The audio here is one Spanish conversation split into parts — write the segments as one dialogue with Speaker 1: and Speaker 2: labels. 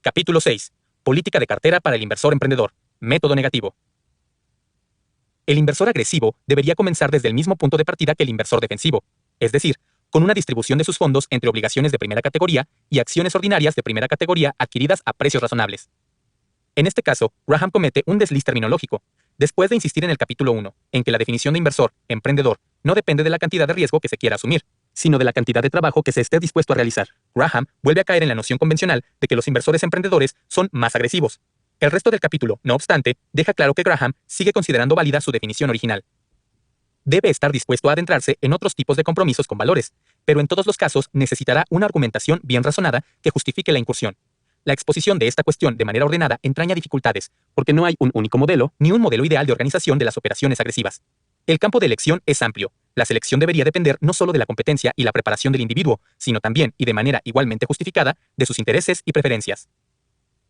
Speaker 1: Capítulo 6. Política de cartera para el inversor emprendedor. Método negativo. El inversor agresivo debería comenzar desde el mismo punto de partida que el inversor defensivo, es decir, con una distribución de sus fondos entre obligaciones de primera categoría y acciones ordinarias de primera categoría adquiridas a precios razonables. En este caso, Graham comete un desliz terminológico, después de insistir en el capítulo 1, en que la definición de inversor, emprendedor, no depende de la cantidad de riesgo que se quiera asumir, sino de la cantidad de trabajo que se esté dispuesto a realizar. Graham vuelve a caer en la noción convencional de que los inversores emprendedores son más agresivos. El resto del capítulo, no obstante, deja claro que Graham sigue considerando válida su definición original. Debe estar dispuesto a adentrarse en otros tipos de compromisos con valores, pero en todos los casos necesitará una argumentación bien razonada que justifique la incursión. La exposición de esta cuestión de manera ordenada entraña dificultades, porque no hay un único modelo ni un modelo ideal de organización de las operaciones agresivas. El campo de elección es amplio. La selección debería depender no solo de la competencia y la preparación del individuo, sino también, y de manera igualmente justificada, de sus intereses y preferencias.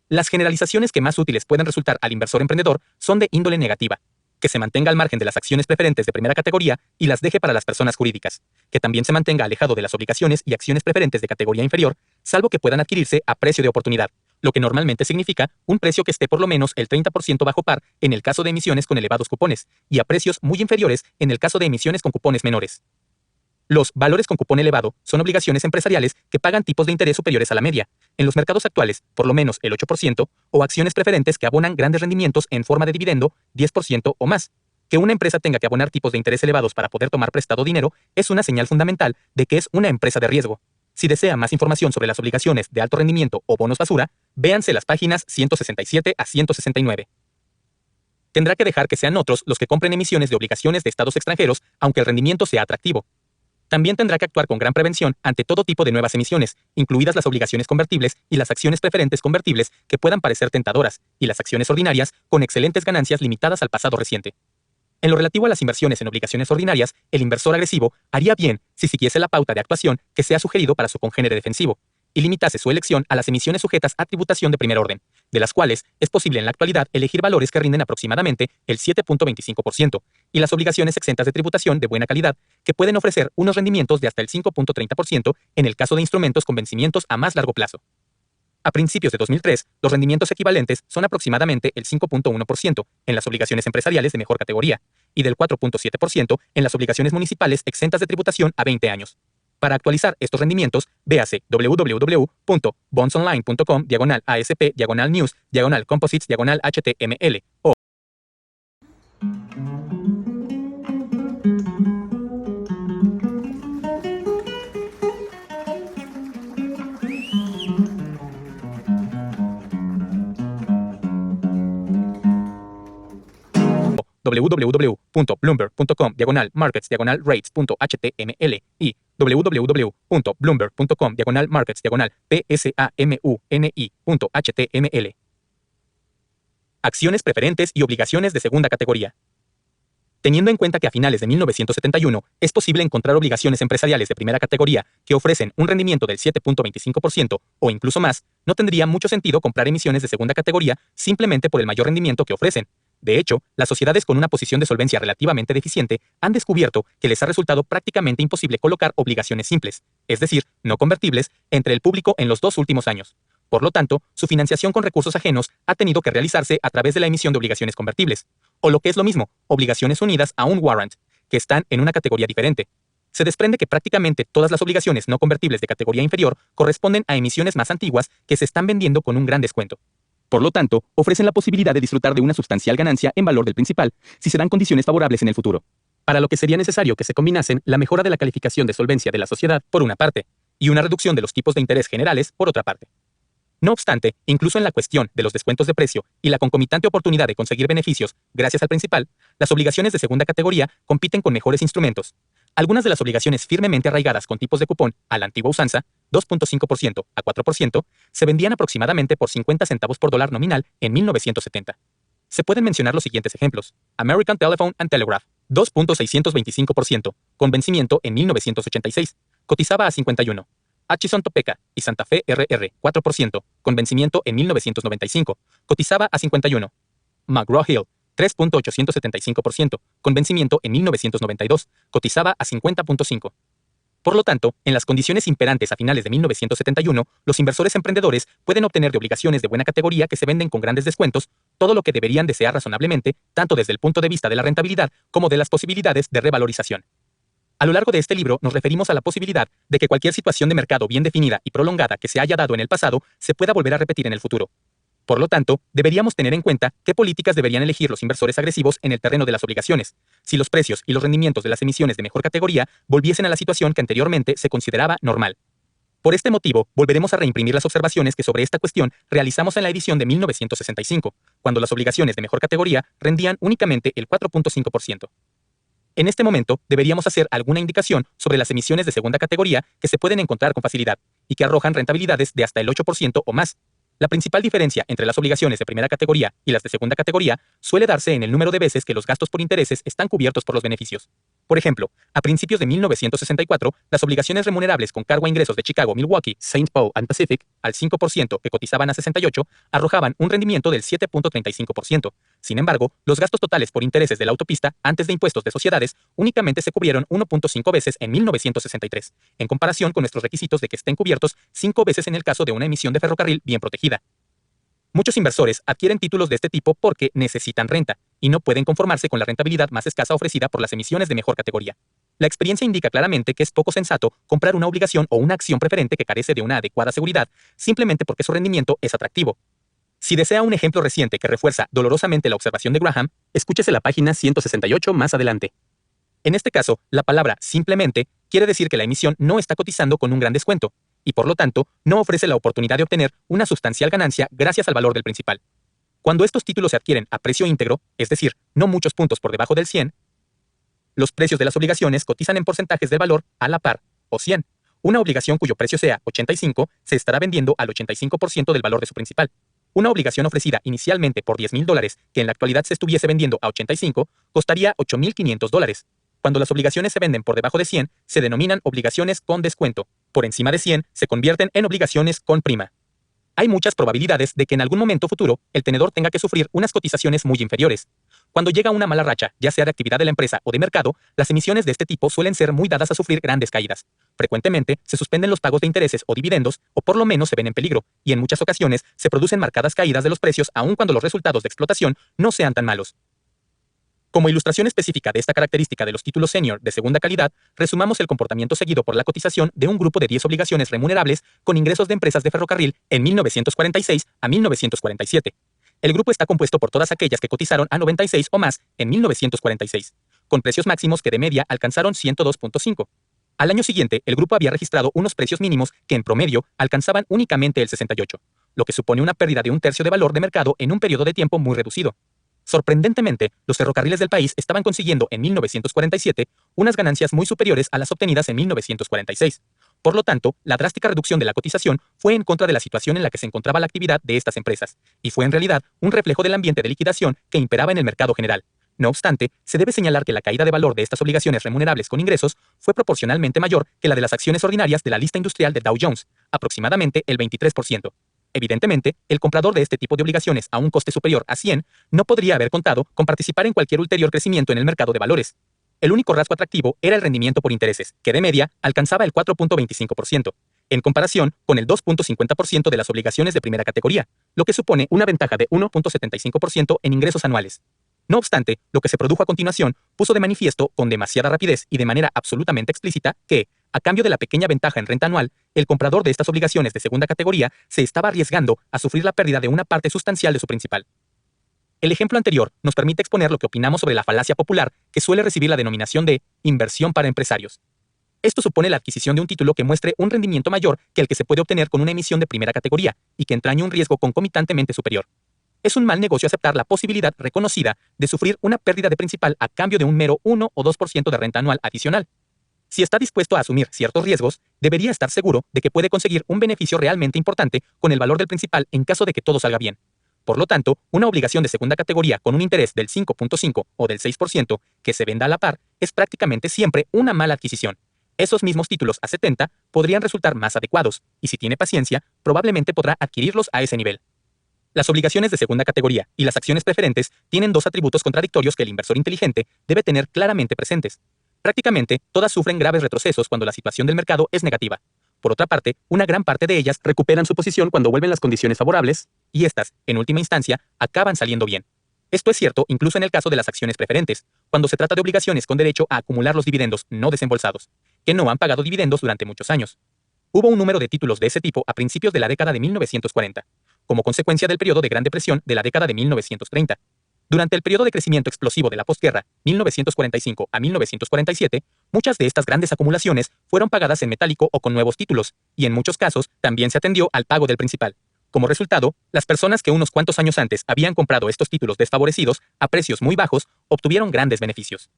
Speaker 1: Las generalizaciones que más útiles pueden resultar al inversor emprendedor son de índole negativa: que se mantenga al margen de las acciones preferentes de primera categoría y las deje para las personas jurídicas, que también se mantenga alejado de las obligaciones y acciones preferentes de categoría inferior, salvo que puedan adquirirse a precio de oportunidad, lo que normalmente significa un precio que esté por lo menos el 30% bajo par en el caso de emisiones con elevados cupones, y a precios muy inferiores en el caso de emisiones con cupones menores. Los valores con cupón elevado son obligaciones empresariales que pagan tipos de interés superiores a la media, en los mercados actuales por lo menos el 8%, o acciones preferentes que abonan grandes rendimientos en forma de dividendo 10% o más. Que una empresa tenga que abonar tipos de interés elevados para poder tomar prestado dinero es una señal fundamental de que es una empresa de riesgo. Si desea más información sobre las obligaciones de alto rendimiento o bonos basura, véanse las páginas 167 a 169. Tendrá que dejar que sean otros los que compren emisiones de obligaciones de estados extranjeros, aunque el rendimiento sea atractivo. También tendrá que actuar con gran prevención ante todo tipo de nuevas emisiones, incluidas las obligaciones convertibles y las acciones preferentes convertibles que puedan parecer tentadoras, y las acciones ordinarias con excelentes ganancias limitadas al pasado reciente. En lo relativo a las inversiones en obligaciones ordinarias, el inversor agresivo haría bien si siguiese la pauta de actuación que se ha sugerido para su congénere defensivo, y limitase su elección a las emisiones sujetas a tributación de primer orden, de las cuales es posible en la actualidad elegir valores que rinden aproximadamente el 7.25%, y las obligaciones exentas de tributación de buena calidad, que pueden ofrecer unos rendimientos de hasta el 5.30% en el caso de instrumentos con vencimientos a más largo plazo. A principios de 2003, los rendimientos equivalentes son aproximadamente el 5.1% en las obligaciones empresariales de mejor categoría, y del 4.7% en las obligaciones municipales exentas de tributación a 20 años. Para actualizar estos rendimientos, véase www.bondsonline.com/asp/news/composites/html o www.bloomberg.com/markets/rates.html y www.bloomberg.com/markets/PSAMUNI.html. Acciones preferentes y obligaciones de segunda categoría. Teniendo en cuenta que a finales de 1971 es posible encontrar obligaciones empresariales de primera categoría que ofrecen un rendimiento del 7.25% o incluso más, no tendría mucho sentido comprar emisiones de segunda categoría simplemente por el mayor rendimiento que ofrecen. De hecho, las sociedades con una posición de solvencia relativamente deficiente han descubierto que les ha resultado prácticamente imposible colocar obligaciones simples, es decir, no convertibles, entre el público en los 2 últimos años. Por lo tanto, su financiación con recursos ajenos ha tenido que realizarse a través de la emisión de obligaciones convertibles, o lo que es lo mismo, obligaciones unidas a un warrant, que están en una categoría diferente. Se desprende que prácticamente todas las obligaciones no convertibles de categoría inferior corresponden a emisiones más antiguas que se están vendiendo con un gran descuento. Por lo tanto, ofrecen la posibilidad de disfrutar de una sustancial ganancia en valor del principal, si se dan condiciones favorables en el futuro. Para lo que sería necesario que se combinasen la mejora de la calificación de solvencia de la sociedad, por una parte, y una reducción de los tipos de interés generales, por otra parte. No obstante, incluso en la cuestión de los descuentos de precio y la concomitante oportunidad de conseguir beneficios gracias al principal, las obligaciones de segunda categoría compiten con mejores instrumentos. Algunas de las obligaciones firmemente arraigadas con tipos de cupón a la antigua usanza, 2.5% a 4%, se vendían aproximadamente por 50 centavos por dólar nominal en 1970. Se pueden mencionar los siguientes ejemplos: American Telephone and Telegraph, 2.625%, con vencimiento en 1986, cotizaba a 51. Hutchison Topeka y Santa Fe RR, 4%, con vencimiento en 1995, cotizaba a 51. McGraw-Hill, 3.875%, con vencimiento en 1992, cotizaba a 50.5. Por lo tanto, en las condiciones imperantes a finales de 1971, los inversores emprendedores pueden obtener de obligaciones de buena categoría que se venden con grandes descuentos todo lo que deberían desear razonablemente, tanto desde el punto de vista de la rentabilidad como de las posibilidades de revalorización. A lo largo de este libro nos referimos a la posibilidad de que cualquier situación de mercado bien definida y prolongada que se haya dado en el pasado se pueda volver a repetir en el futuro. Por lo tanto, deberíamos tener en cuenta qué políticas deberían elegir los inversores agresivos en el terreno de las obligaciones, si los precios y los rendimientos de las emisiones de mejor categoría volviesen a la situación que anteriormente se consideraba normal. Por este motivo, volveremos a reimprimir las observaciones que sobre esta cuestión realizamos en la edición de 1965, cuando las obligaciones de mejor categoría rendían únicamente el 4.5%. En este momento, deberíamos hacer alguna indicación sobre las emisiones de segunda categoría que se pueden encontrar con facilidad y que arrojan rentabilidades de hasta el 8% o más. La principal diferencia entre las obligaciones de primera categoría y las de segunda categoría suele darse en el número de veces que los gastos por intereses están cubiertos por los beneficios. Por ejemplo, a principios de 1964, las obligaciones remunerables con cargo a ingresos de Chicago, Milwaukee, St. Paul and Pacific, al 5% que cotizaban a 68, arrojaban un rendimiento del 7.35%. Sin embargo, los gastos totales por intereses de la autopista, antes de impuestos de sociedades, únicamente se cubrieron 1.5 veces en 1963, en comparación con nuestros requisitos de que estén cubiertos 5 veces en el caso de una emisión de ferrocarril bien protegida. Muchos inversores adquieren títulos de este tipo porque necesitan renta y no pueden conformarse con la rentabilidad más escasa ofrecida por las emisiones de mejor categoría. La experiencia indica claramente que es poco sensato comprar una obligación o una acción preferente que carece de una adecuada seguridad simplemente porque su rendimiento es atractivo. Si desea un ejemplo reciente que refuerza dolorosamente la observación de Graham, escúchese la página 168 más adelante. En este caso, la palabra simplemente quiere decir que la emisión no está cotizando con un gran descuento, y por lo tanto, no ofrece la oportunidad de obtener una sustancial ganancia gracias al valor del principal. Cuando estos títulos se adquieren a precio íntegro, es decir, no muchos puntos por debajo del 100, los precios de las obligaciones cotizan en porcentajes del valor a la par, o 100. Una obligación cuyo precio sea 85 se estará vendiendo al 85% del valor de su principal. Una obligación ofrecida inicialmente por $10,000, que en la actualidad se estuviese vendiendo a 85, costaría $8,500. Cuando las obligaciones se venden por debajo de 100, se denominan obligaciones con descuento. Por encima de 100, se convierten en obligaciones con prima. Hay muchas probabilidades de que en algún momento futuro el tenedor tenga que sufrir unas cotizaciones muy inferiores. Cuando llega una mala racha, ya sea de actividad de la empresa o de mercado, las emisiones de este tipo suelen ser muy dadas a sufrir grandes caídas. Frecuentemente, se suspenden los pagos de intereses o dividendos, o por lo menos se ven en peligro, y en muchas ocasiones se producen marcadas caídas de los precios aun cuando los resultados de explotación no sean tan malos. Como ilustración específica de esta característica de los títulos senior de segunda calidad, resumamos el comportamiento seguido por la cotización de un grupo de 10 obligaciones remunerables con ingresos de empresas de ferrocarril en 1946 a 1947. El grupo está compuesto por todas aquellas que cotizaron a 96 o más en 1946, con precios máximos que de media alcanzaron 102.5. Al año siguiente, el grupo había registrado unos precios mínimos que en promedio alcanzaban únicamente el 68, lo que supone una pérdida de un tercio de valor de mercado en un periodo de tiempo muy reducido. Sorprendentemente, los ferrocarriles del país estaban consiguiendo en 1947 unas ganancias muy superiores a las obtenidas en 1946. Por lo tanto, la drástica reducción de la cotización fue en contra de la situación en la que se encontraba la actividad de estas empresas, y fue en realidad un reflejo del ambiente de liquidación que imperaba en el mercado general. No obstante, se debe señalar que la caída de valor de estas obligaciones remunerables con ingresos fue proporcionalmente mayor que la de las acciones ordinarias de la lista industrial de Dow Jones, aproximadamente el 23%. Evidentemente, el comprador de este tipo de obligaciones a un coste superior a 100 no podría haber contado con participar en cualquier ulterior crecimiento en el mercado de valores. El único rasgo atractivo era el rendimiento por intereses, que de media alcanzaba el 4.25%, en comparación con el 2.50% de las obligaciones de primera categoría, lo que supone una ventaja de 1.75% en ingresos anuales. No obstante, lo que se produjo a continuación puso de manifiesto con demasiada rapidez y de manera absolutamente explícita que, a cambio de la pequeña ventaja en renta anual, el comprador de estas obligaciones de segunda categoría se estaba arriesgando a sufrir la pérdida de una parte sustancial de su principal. El ejemplo anterior nos permite exponer lo que opinamos sobre la falacia popular que suele recibir la denominación de inversión para empresarios. Esto supone la adquisición de un título que muestre un rendimiento mayor que el que se puede obtener con una emisión de primera categoría y que entraña un riesgo concomitantemente superior. Es un mal negocio aceptar la posibilidad reconocida de sufrir una pérdida de principal a cambio de un mero 1 o 2% de renta anual adicional. Si está dispuesto a asumir ciertos riesgos, debería estar seguro de que puede conseguir un beneficio realmente importante con el valor del principal en caso de que todo salga bien. Por lo tanto, una obligación de segunda categoría con un interés del 5.5 o del 6% que se venda a la par es prácticamente siempre una mala adquisición. Esos mismos títulos a 70 podrían resultar más adecuados, y si tiene paciencia, probablemente podrá adquirirlos a ese nivel. Las obligaciones de segunda categoría y las acciones preferentes tienen dos atributos contradictorios que el inversor inteligente debe tener claramente presentes. Prácticamente todas sufren graves retrocesos cuando la situación del mercado es negativa. Por otra parte, una gran parte de ellas recuperan su posición cuando vuelven las condiciones favorables, y estas, en última instancia, acaban saliendo bien. Esto es cierto incluso en el caso de las acciones preferentes, cuando se trata de obligaciones con derecho a acumular los dividendos no desembolsados, que no han pagado dividendos durante muchos años. Hubo un número de títulos de ese tipo a principios de la década de 1940, como consecuencia del periodo de Gran Depresión de la década de 1930. Durante el periodo de crecimiento explosivo de la posguerra, 1945 a 1947, muchas de estas grandes acumulaciones fueron pagadas en metálico o con nuevos títulos, y en muchos casos también se atendió al pago del principal. Como resultado, las personas que unos cuantos años antes habían comprado estos títulos desfavorecidos a precios muy bajos obtuvieron grandes beneficios.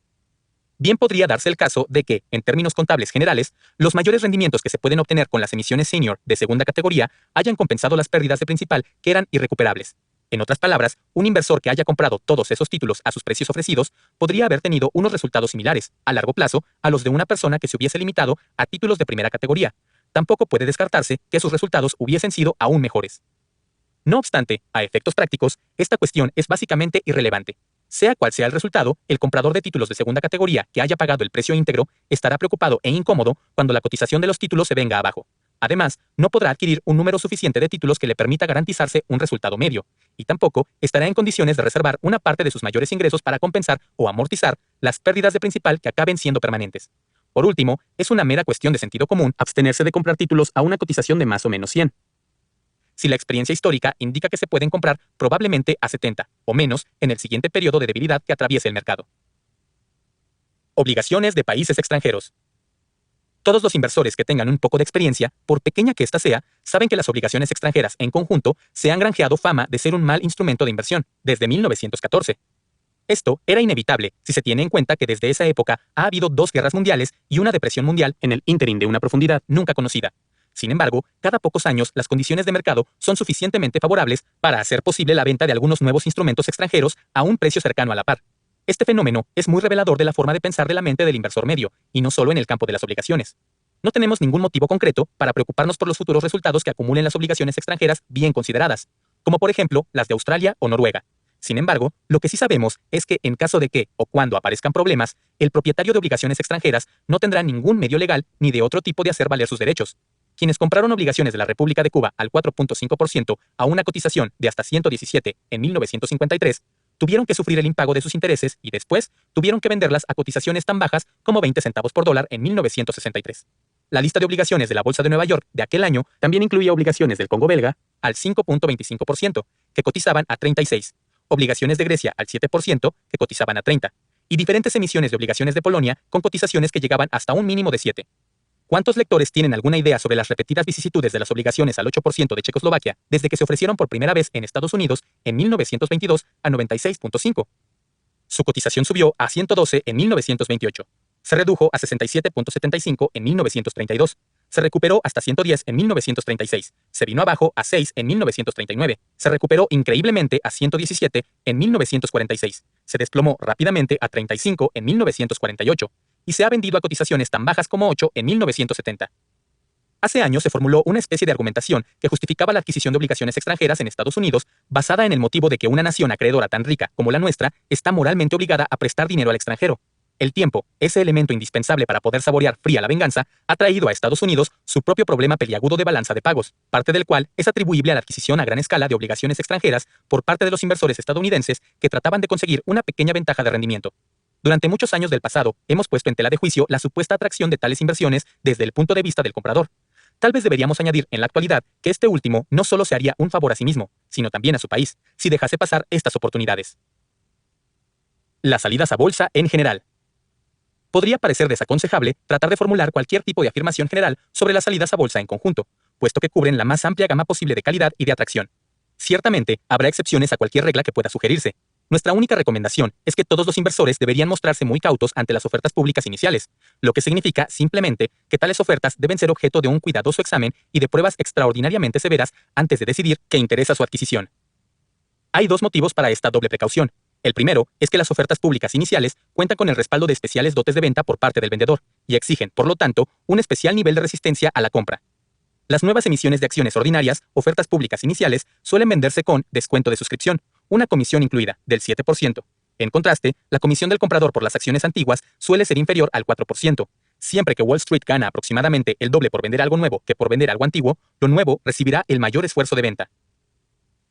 Speaker 1: Bien podría darse el caso de que, en términos contables generales, los mayores rendimientos que se pueden obtener con las emisiones senior de segunda categoría hayan compensado las pérdidas de principal que eran irrecuperables. En otras palabras, un inversor que haya comprado todos esos títulos a sus precios ofrecidos podría haber tenido unos resultados similares, a largo plazo, a los de una persona que se hubiese limitado a títulos de primera categoría. Tampoco puede descartarse que sus resultados hubiesen sido aún mejores. No obstante, a efectos prácticos, esta cuestión es básicamente irrelevante. Sea cual sea el resultado, el comprador de títulos de segunda categoría que haya pagado el precio íntegro estará preocupado e incómodo cuando la cotización de los títulos se venga abajo. Además, no podrá adquirir un número suficiente de títulos que le permita garantizarse un resultado medio, y tampoco estará en condiciones de reservar una parte de sus mayores ingresos para compensar o amortizar las pérdidas de principal que acaben siendo permanentes. Por último, es una mera cuestión de sentido común abstenerse de comprar títulos a una cotización de más o menos 100. Si la experiencia histórica indica que se pueden comprar probablemente a 70 o menos en el siguiente periodo de debilidad que atraviese el mercado. Obligaciones de países extranjeros. Todos los inversores que tengan un poco de experiencia, por pequeña que ésta sea, saben que las obligaciones extranjeras en conjunto se han granjeado fama de ser un mal instrumento de inversión desde 1914. Esto era inevitable si se tiene en cuenta que desde esa época ha habido 2 guerras mundiales y una depresión mundial en el ínterin de una profundidad nunca conocida. Sin embargo, cada pocos años las condiciones de mercado son suficientemente favorables para hacer posible la venta de algunos nuevos instrumentos extranjeros a un precio cercano a la par. Este fenómeno es muy revelador de la forma de pensar de la mente del inversor medio, y no solo en el campo de las obligaciones. No tenemos ningún motivo concreto para preocuparnos por los futuros resultados que acumulen las obligaciones extranjeras bien consideradas, como por ejemplo las de Australia o Noruega. Sin embargo, lo que sí sabemos es que en caso de que o cuando aparezcan problemas, el propietario de obligaciones extranjeras no tendrá ningún medio legal ni de otro tipo de hacer valer sus derechos. Quienes compraron obligaciones de la República de Cuba al 4.5% a una cotización de hasta 117 en 1953, tuvieron que sufrir el impago de sus intereses y después tuvieron que venderlas a cotizaciones tan bajas como 20 centavos por dólar en 1963. La lista de obligaciones de la Bolsa de Nueva York de aquel año también incluía obligaciones del Congo belga al 5.25%, que cotizaban a 36, obligaciones de Grecia al 7%, que cotizaban a 30, y diferentes emisiones de obligaciones de Polonia con cotizaciones que llegaban hasta un mínimo de 7. ¿Cuántos lectores tienen alguna idea sobre las repetidas vicisitudes de las obligaciones al 8% de Checoslovaquia desde que se ofrecieron por primera vez en Estados Unidos en 1922 a 96.5? Su cotización subió a 112 en 1928. Se redujo a 67.75 en 1932. Se recuperó hasta 110 en 1936. Se vino abajo a 6 en 1939. Se recuperó increíblemente a 117 en 1946. Se desplomó rápidamente a 35 en 1948. Y se ha vendido a cotizaciones tan bajas como 8 en 1970. Hace años se formuló una especie de argumentación que justificaba la adquisición de obligaciones extranjeras en Estados Unidos basada en el motivo de que una nación acreedora tan rica como la nuestra está moralmente obligada a prestar dinero al extranjero. El tiempo, ese elemento indispensable para poder saborear fría la venganza, ha traído a Estados Unidos su propio problema peliagudo de balanza de pagos, parte del cual es atribuible a la adquisición a gran escala de obligaciones extranjeras por parte de los inversores estadounidenses que trataban de conseguir una pequeña ventaja de rendimiento. Durante muchos años del pasado, hemos puesto en tela de juicio la supuesta atracción de tales inversiones desde el punto de vista del comprador. Tal vez deberíamos añadir en la actualidad que este último no solo se haría un favor a sí mismo, sino también a su país, si dejase pasar estas oportunidades. Las salidas a bolsa en general. Podría parecer desaconsejable tratar de formular cualquier tipo de afirmación general sobre las salidas a bolsa en conjunto, puesto que cubren la más amplia gama posible de calidad y de atracción. Ciertamente, habrá excepciones a cualquier regla que pueda sugerirse. Nuestra única recomendación es que todos los inversores deberían mostrarse muy cautos ante las ofertas públicas iniciales, lo que significa simplemente que tales ofertas deben ser objeto de un cuidadoso examen y de pruebas extraordinariamente severas antes de decidir qué interesa su adquisición. Hay 2 motivos para esta doble precaución. El primero es que las ofertas públicas iniciales cuentan con el respaldo de especiales dotes de venta por parte del vendedor y exigen, por lo tanto, un especial nivel de resistencia a la compra. Las nuevas emisiones de acciones ordinarias, ofertas públicas iniciales, suelen venderse con descuento de suscripción, una comisión incluida, del 7%. En contraste, la comisión del comprador por las acciones antiguas suele ser inferior al 4%. Siempre que Wall Street gana aproximadamente el doble por vender algo nuevo que por vender algo antiguo, lo nuevo recibirá el mayor esfuerzo de venta.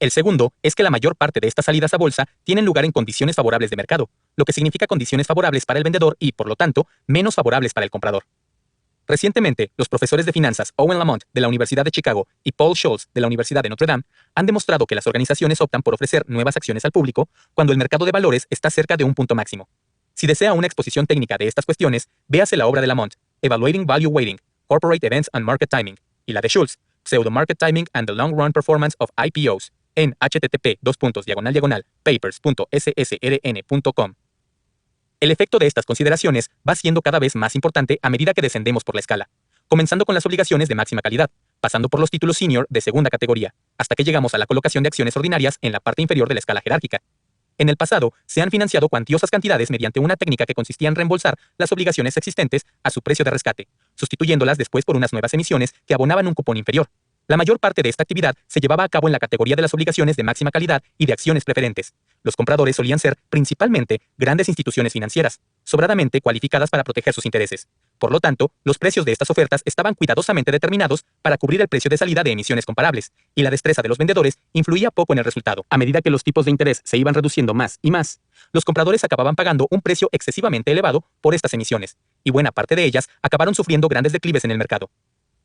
Speaker 1: El segundo es que la mayor parte de estas salidas a bolsa tienen lugar en condiciones favorables de mercado, lo que significa condiciones favorables para el vendedor y, por lo tanto, menos favorables para el comprador. Recientemente, los profesores de finanzas Owen Lamont de la Universidad de Chicago y Paul Scholes de la Universidad de Notre Dame han demostrado que las organizaciones optan por ofrecer nuevas acciones al público cuando el mercado de valores está cerca de un punto máximo. Si desea una exposición técnica de estas cuestiones, véase la obra de Lamont, Evaluating Value Weighting, Corporate Events and Market Timing, y la de Schultz, Pseudo Market Timing and the Long Run Performance of IPOs, en http://papers.ssrn.com. El efecto de estas consideraciones va siendo cada vez más importante a medida que descendemos por la escala, comenzando con las obligaciones de máxima calidad, pasando por los títulos senior de segunda categoría, hasta que llegamos a la colocación de acciones ordinarias en la parte inferior de la escala jerárquica. En el pasado, se han financiado cuantiosas cantidades mediante una técnica que consistía en reembolsar las obligaciones existentes a su precio de rescate, sustituyéndolas después por unas nuevas emisiones que abonaban un cupón inferior. La mayor parte de esta actividad se llevaba a cabo en la categoría de las obligaciones de máxima calidad y de acciones preferentes. Los compradores solían ser, principalmente, grandes instituciones financieras, sobradamente cualificadas para proteger sus intereses. Por lo tanto, los precios de estas ofertas estaban cuidadosamente determinados para cubrir el precio de salida de emisiones comparables, y la destreza de los vendedores influía poco en el resultado. A medida que los tipos de interés se iban reduciendo más y más, los compradores acababan pagando un precio excesivamente elevado por estas emisiones, y buena parte de ellas acabaron sufriendo grandes declives en el mercado.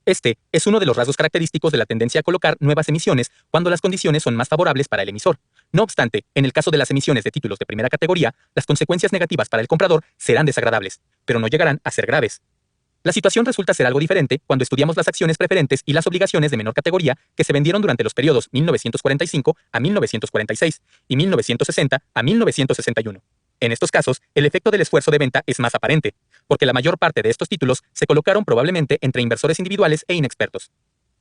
Speaker 1: Este es uno de los rasgos característicos de la tendencia a colocar nuevas emisiones cuando las condiciones son más favorables para el emisor. No obstante, en el caso de las emisiones de títulos de primera categoría, las consecuencias negativas para el comprador serán desagradables, pero no llegarán a ser graves. La situación resulta ser algo diferente cuando estudiamos las acciones preferentes y las obligaciones de menor categoría que se vendieron durante los periodos 1945 a 1946 y 1960 a 1961. En estos casos, el efecto del esfuerzo de venta es más aparente, porque la mayor parte de estos títulos se colocaron probablemente entre inversores individuales e inexpertos.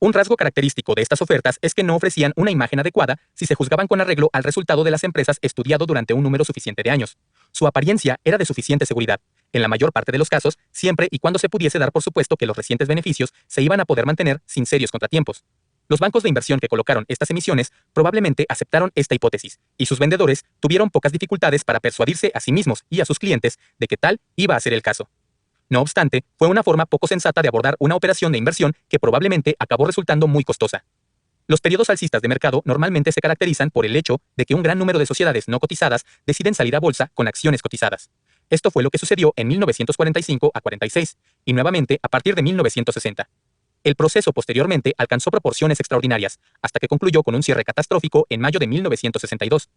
Speaker 1: Un rasgo característico de estas ofertas es que no ofrecían una imagen adecuada si se juzgaban con arreglo al resultado de las empresas estudiado durante un número suficiente de años. Su apariencia era de suficiente seguridad, en la mayor parte de los casos, siempre y cuando se pudiese dar por supuesto que los recientes beneficios se iban a poder mantener sin serios contratiempos. Los bancos de inversión que colocaron estas emisiones probablemente aceptaron esta hipótesis, y sus vendedores tuvieron pocas dificultades para persuadirse a sí mismos y a sus clientes de que tal iba a ser el caso. No obstante, fue una forma poco sensata de abordar una operación de inversión que probablemente acabó resultando muy costosa. Los periodos alcistas de mercado normalmente se caracterizan por el hecho de que un gran número de sociedades no cotizadas deciden salir a bolsa con acciones cotizadas. Esto fue lo que sucedió en 1945 a 46, y nuevamente a partir de 1960. El proceso posteriormente alcanzó proporciones extraordinarias, hasta que concluyó con un cierre catastrófico en mayo de 1962.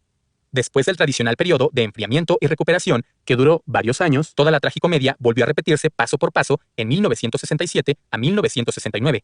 Speaker 1: Después del tradicional periodo de enfriamiento y recuperación, que duró varios años, toda la tragicomedia volvió a repetirse paso por paso en 1967 a 1969.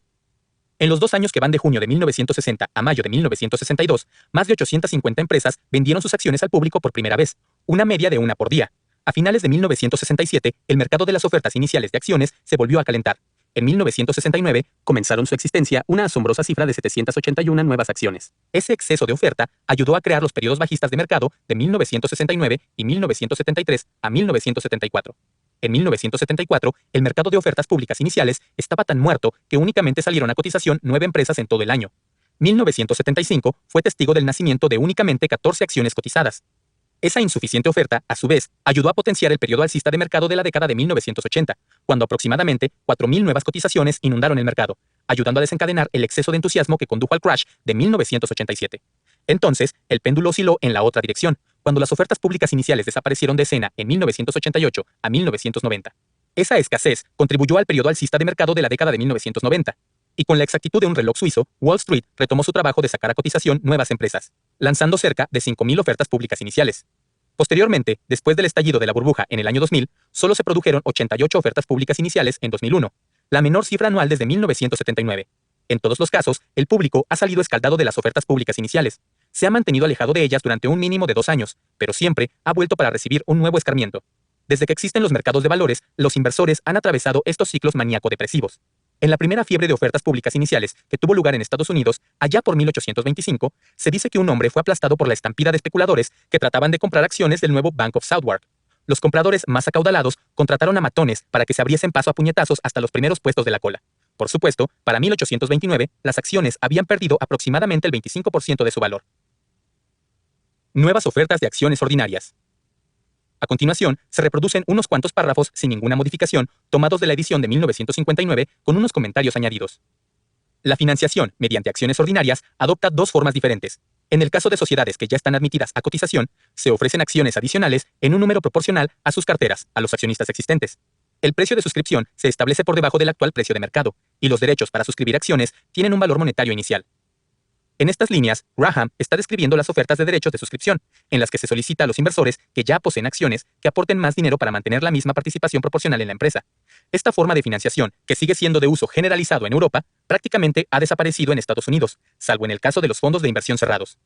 Speaker 1: En los 2 años que van de junio de 1960 a mayo de 1962, más de 850 empresas vendieron sus acciones al público por primera vez, una media de una por día. A finales de 1967, el mercado de las ofertas iniciales de acciones se volvió a calentar. En 1969, comenzaron su existencia una asombrosa cifra de 781 nuevas acciones. Ese exceso de oferta ayudó a crear los periodos bajistas de mercado de 1969 y 1973 a 1974. En 1974, el mercado de ofertas públicas iniciales estaba tan muerto que únicamente salieron a cotización 9 empresas en todo el año. 1975 fue testigo del nacimiento de únicamente 14 acciones cotizadas. Esa insuficiente oferta, a su vez, ayudó a potenciar el periodo alcista de mercado de la década de 1980, cuando aproximadamente 4.000 nuevas cotizaciones inundaron el mercado, ayudando a desencadenar el exceso de entusiasmo que condujo al crash de 1987. Entonces, el péndulo osciló en la otra dirección, cuando las ofertas públicas iniciales desaparecieron de escena en 1988 a 1990. Esa escasez contribuyó al periodo alcista de mercado de la década de 1990. Y con la exactitud de un reloj suizo, Wall Street retomó su trabajo de sacar a cotización nuevas empresas, lanzando cerca de 5.000 ofertas públicas iniciales. Posteriormente, después del estallido de la burbuja en el año 2000, solo se produjeron 88 ofertas públicas iniciales en 2001, la menor cifra anual desde 1979. En todos los casos, el público ha salido escaldado de las ofertas públicas iniciales. Se ha mantenido alejado de ellas durante un mínimo de 2 años, pero siempre ha vuelto para recibir un nuevo escarmiento. Desde que existen los mercados de valores, los inversores han atravesado estos ciclos maníaco-depresivos. En la primera fiebre de ofertas públicas iniciales que tuvo lugar en Estados Unidos, allá por 1825, se dice que un hombre fue aplastado por la estampida de especuladores que trataban de comprar acciones del nuevo Bank of Southwark. Los compradores más acaudalados contrataron a matones para que se abriesen paso a puñetazos hasta los primeros puestos de la cola. Por supuesto, para 1829, las acciones habían perdido aproximadamente el 25% de su valor. Nuevas ofertas de acciones ordinarias. A continuación, se reproducen unos cuantos párrafos sin ninguna modificación, tomados de la edición de 1959 con unos comentarios añadidos. La financiación mediante acciones ordinarias adopta dos formas diferentes. En el caso de sociedades que ya están admitidas a cotización, se ofrecen acciones adicionales en un número proporcional a sus carteras, a los accionistas existentes. El precio de suscripción se establece por debajo del actual precio de mercado, y los derechos para suscribir acciones tienen un valor monetario inicial. En estas líneas, Graham está describiendo las ofertas de derechos de suscripción, en las que se solicita a los inversores que ya poseen acciones que aporten más dinero para mantener la misma participación proporcional en la empresa. Esta forma de financiación, que sigue siendo de uso generalizado en Europa, prácticamente ha desaparecido en Estados Unidos, salvo en el caso de los fondos de inversión cerrados.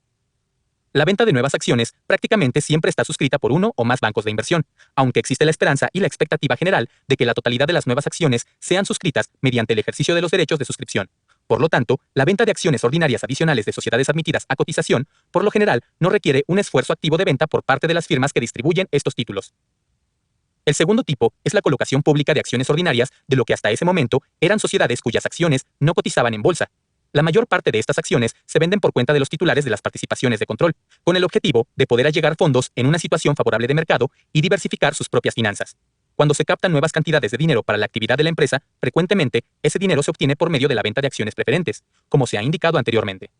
Speaker 1: La venta de nuevas acciones prácticamente siempre está suscrita por uno o más bancos de inversión, aunque existe la esperanza y la expectativa general de que la totalidad de las nuevas acciones sean suscritas mediante el ejercicio de los derechos de suscripción. Por lo tanto, la venta de acciones ordinarias adicionales de sociedades admitidas a cotización, por lo general, no requiere un esfuerzo activo de venta por parte de las firmas que distribuyen estos títulos. El segundo tipo es la colocación pública de acciones ordinarias de lo que hasta ese momento eran sociedades cuyas acciones no cotizaban en bolsa. La mayor parte de estas acciones se venden por cuenta de los titulares de las participaciones de control, con el objetivo de poder allegar fondos en una situación favorable de mercado y diversificar sus propias finanzas. Cuando se captan nuevas cantidades de dinero para la actividad de la empresa, frecuentemente ese dinero se obtiene por medio de la venta de acciones preferentes, como se ha indicado anteriormente.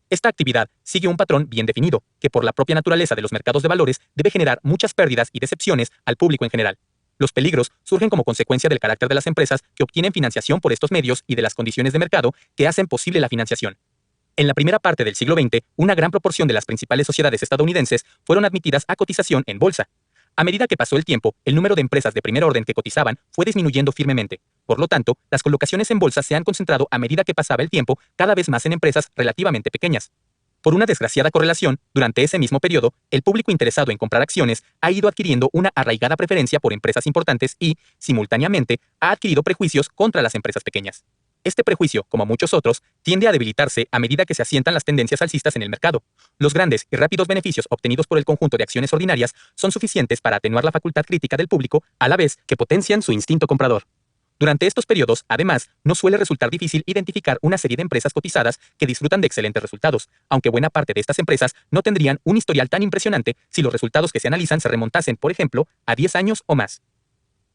Speaker 1: Esta actividad sigue un patrón bien definido, que por la propia naturaleza de los mercados de valores debe generar muchas pérdidas y decepciones al público en general. Los peligros surgen como consecuencia del carácter de las empresas que obtienen financiación por estos medios y de las condiciones de mercado que hacen posible la financiación. En la primera parte del siglo XX, una gran proporción de las principales sociedades estadounidenses fueron admitidas a cotización en bolsa. A medida que pasó el tiempo, el número de empresas de primer orden que cotizaban fue disminuyendo firmemente. Por lo tanto, las colocaciones en bolsa se han concentrado a medida que pasaba el tiempo cada vez más en empresas relativamente pequeñas. Por una desgraciada correlación, durante ese mismo periodo, el público interesado en comprar acciones ha ido adquiriendo una arraigada preferencia por empresas importantes y, simultáneamente, ha adquirido prejuicios contra las empresas pequeñas. Este prejuicio, como muchos otros, tiende a debilitarse a medida que se asientan las tendencias alcistas en el mercado. Los grandes y rápidos beneficios obtenidos por el conjunto de acciones ordinarias son suficientes para atenuar la facultad crítica del público, a la vez que potencian su instinto comprador. Durante estos periodos, además, no suele resultar difícil identificar una serie de empresas cotizadas que disfrutan de excelentes resultados, aunque buena parte de estas empresas no tendrían un historial tan impresionante si los resultados que se analizan se remontasen, por ejemplo, a 10 años o más.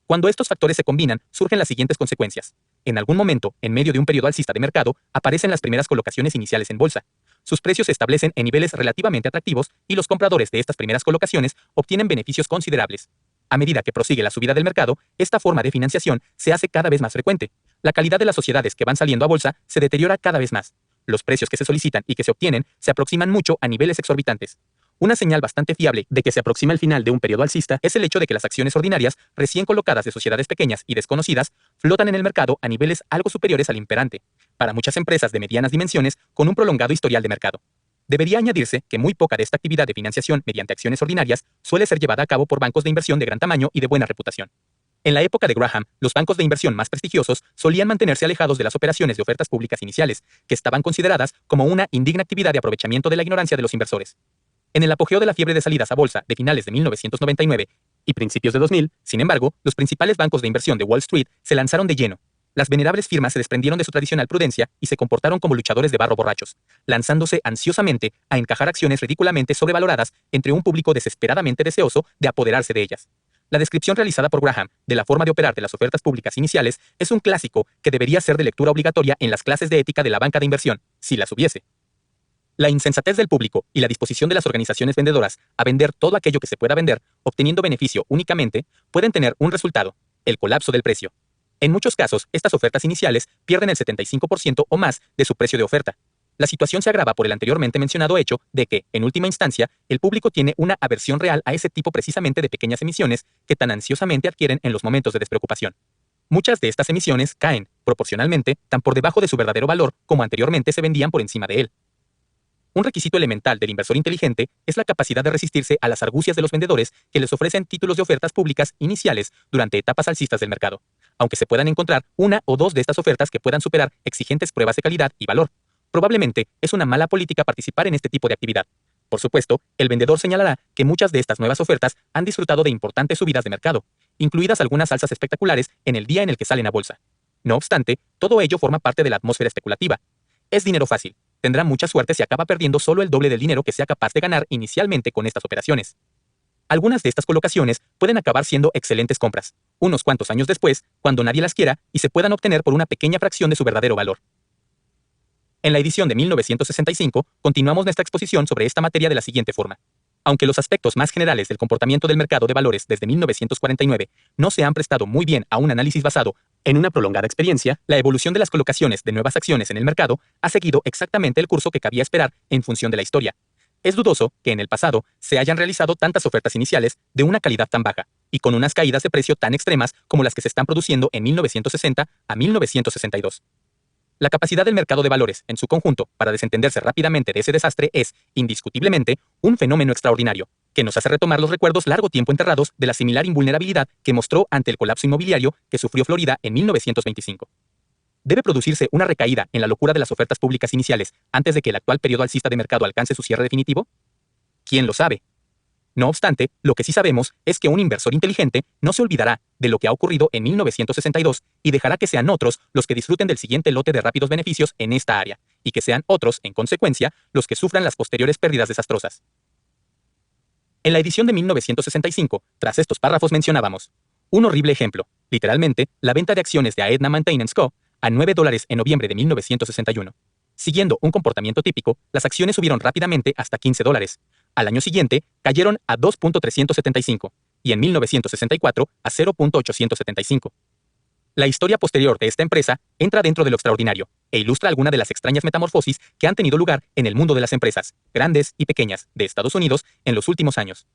Speaker 1: Cuando estos factores se combinan, surgen las siguientes consecuencias. En algún momento, en medio de un periodo alcista de mercado, aparecen las primeras colocaciones iniciales en bolsa. Sus precios se establecen en niveles relativamente atractivos y los compradores de estas primeras colocaciones obtienen beneficios considerables. A medida que prosigue la subida del mercado, esta forma de financiación se hace cada vez más frecuente. La calidad de las sociedades que van saliendo a bolsa se deteriora cada vez más. Los precios que se solicitan y que se obtienen se aproximan mucho a niveles exorbitantes. Una señal bastante fiable de que se aproxima el final de un periodo alcista es el hecho de que las acciones ordinarias recién colocadas de sociedades pequeñas y desconocidas flotan en el mercado a niveles algo superiores al imperante, para muchas empresas de medianas dimensiones con un prolongado historial de mercado. Debería añadirse que muy poca de esta actividad de financiación mediante acciones ordinarias suele ser llevada a cabo por bancos de inversión de gran tamaño y de buena reputación. En la época de Graham, los bancos de inversión más prestigiosos solían mantenerse alejados de las operaciones de ofertas públicas iniciales, que estaban consideradas como una indigna actividad de aprovechamiento de la ignorancia de los inversores. En el apogeo de la fiebre de salidas a bolsa de finales de 1999 y principios de 2000, sin embargo, los principales bancos de inversión de Wall Street se lanzaron de lleno. Las venerables firmas se desprendieron de su tradicional prudencia y se comportaron como luchadores de barro borrachos, lanzándose ansiosamente a encajar acciones ridículamente sobrevaloradas entre un público desesperadamente deseoso de apoderarse de ellas. La descripción realizada por Graham de la forma de operar de las ofertas públicas iniciales es un clásico que debería ser de lectura obligatoria en las clases de ética de la banca de inversión, si las hubiese. La insensatez del público y la disposición de las organizaciones vendedoras a vender todo aquello que se pueda vender, obteniendo beneficio únicamente, pueden tener un resultado: el colapso del precio. En muchos casos, estas ofertas iniciales pierden el 75% o más de su precio de oferta. La situación se agrava por el anteriormente mencionado hecho de que, en última instancia, el público tiene una aversión real a ese tipo precisamente de pequeñas emisiones que tan ansiosamente adquieren en los momentos de despreocupación. Muchas de estas emisiones caen, proporcionalmente, tan por debajo de su verdadero valor como anteriormente se vendían por encima de él. Un requisito elemental del inversor inteligente es la capacidad de resistirse a las argucias de los vendedores que les ofrecen títulos de ofertas públicas iniciales durante etapas alcistas del mercado, aunque se puedan encontrar una o dos de estas ofertas que puedan superar exigentes pruebas de calidad y valor. Probablemente es una mala política participar en este tipo de actividad. Por supuesto, el vendedor señalará que muchas de estas nuevas ofertas han disfrutado de importantes subidas de mercado, incluidas algunas alzas espectaculares en el día en el que salen a bolsa. No obstante, todo ello forma parte de la atmósfera especulativa. Es dinero fácil. Tendrá mucha suerte si acaba perdiendo solo el doble del dinero que sea capaz de ganar inicialmente con estas operaciones. Algunas de estas colocaciones pueden acabar siendo excelentes compras, unos cuantos años después, cuando nadie las quiera y se puedan obtener por una pequeña fracción de su verdadero valor. En la edición de 1965, continuamos nuestra exposición sobre esta materia de la siguiente forma. Aunque los aspectos más generales del comportamiento del mercado de valores desde 1949 no se han prestado muy bien a un análisis basado en una prolongada experiencia, la evolución de las colocaciones de nuevas acciones en el mercado ha seguido exactamente el curso que cabía esperar en función de la historia. Es dudoso que en el pasado se hayan realizado tantas ofertas iniciales de una calidad tan baja y con unas caídas de precio tan extremas como las que se están produciendo en 1960 a 1962. La capacidad del mercado de valores en su conjunto para desentenderse rápidamente de ese desastre es, indiscutiblemente, un fenómeno extraordinario, que nos hace retomar los recuerdos largo tiempo enterrados de la similar invulnerabilidad que mostró ante el colapso inmobiliario que sufrió Florida en 1925. ¿Debe producirse una recaída en la locura de las ofertas públicas iniciales antes de que el actual periodo alcista de mercado alcance su cierre definitivo? ¿Quién lo sabe? No obstante, lo que sí sabemos es que un inversor inteligente no se olvidará de lo que ha ocurrido en 1962 y dejará que sean otros los que disfruten del siguiente lote de rápidos beneficios en esta área, y que sean otros, en consecuencia, los que sufran las posteriores pérdidas desastrosas. En la edición de 1965, tras estos párrafos mencionábamos un horrible ejemplo, literalmente, la venta de acciones de Aetna Maintenance Co. a $9 en noviembre de 1961. Siguiendo un comportamiento típico, las acciones subieron rápidamente hasta $15. Al año siguiente, cayeron a 2.375 y en 1964 a 0.875. La historia posterior de esta empresa entra dentro de lo extraordinario e ilustra alguna de las extrañas metamorfosis que han tenido lugar en el mundo de las empresas, grandes y pequeñas, de Estados Unidos en los últimos años.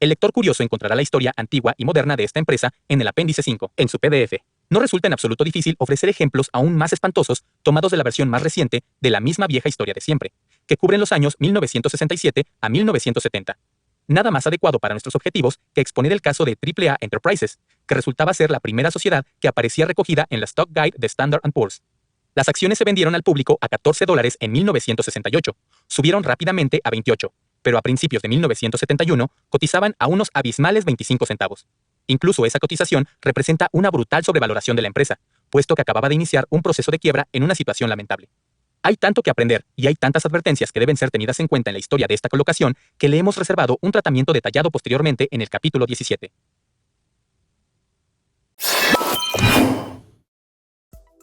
Speaker 1: El lector curioso encontrará la historia antigua y moderna de esta empresa en el apéndice 5, en su PDF. No resulta en absoluto difícil ofrecer ejemplos aún más espantosos tomados de la versión más reciente de la misma vieja historia de siempre, que cubren los años 1967 a 1970. Nada más adecuado para nuestros objetivos que exponer el caso de AAA Enterprises, que resultaba ser la primera sociedad que aparecía recogida en la Stock Guide de Standard & Poor's. Las acciones se vendieron al público a $14 en 1968, subieron rápidamente a 28, pero a principios de 1971 cotizaban a unos abismales 25 centavos. Incluso esa cotización representa una brutal sobrevaloración de la empresa, puesto que acababa de iniciar un proceso de quiebra en una situación lamentable. Hay tanto que aprender y hay tantas advertencias que deben ser tenidas en cuenta en la historia de esta colocación que le hemos reservado un tratamiento detallado posteriormente en el capítulo 17.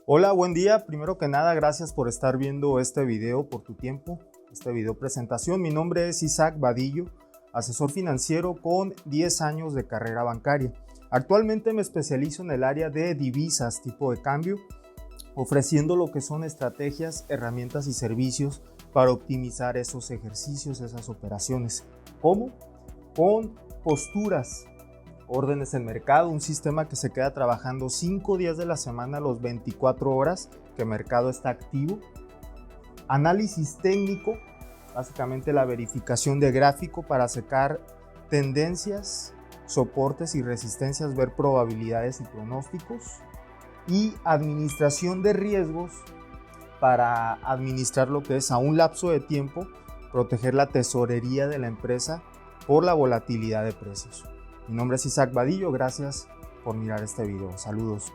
Speaker 2: Hola, buen día. Primero que nada, gracias por estar viendo este video, por tu tiempo, esta video presentación. Mi nombre es Isaac Vadillo, asesor financiero con 10 años de carrera bancaria. Actualmente me especializo en el área de divisas, tipo de cambio, ofreciendo lo que son estrategias, herramientas y servicios para optimizar esos ejercicios, esas operaciones. ¿Cómo? Con posturas, órdenes en mercado, un sistema que se queda trabajando 5 días de la semana, los 24 horas que el mercado está activo. Análisis técnico, básicamente la verificación de gráfico para sacar tendencias, soportes y resistencias, ver probabilidades y pronósticos. Y administración de riesgos para administrar lo que es a un lapso de tiempo, proteger la tesorería de la empresa por la volatilidad de precios. Mi nombre es Isaac Vadillo, gracias por mirar este video. Saludos.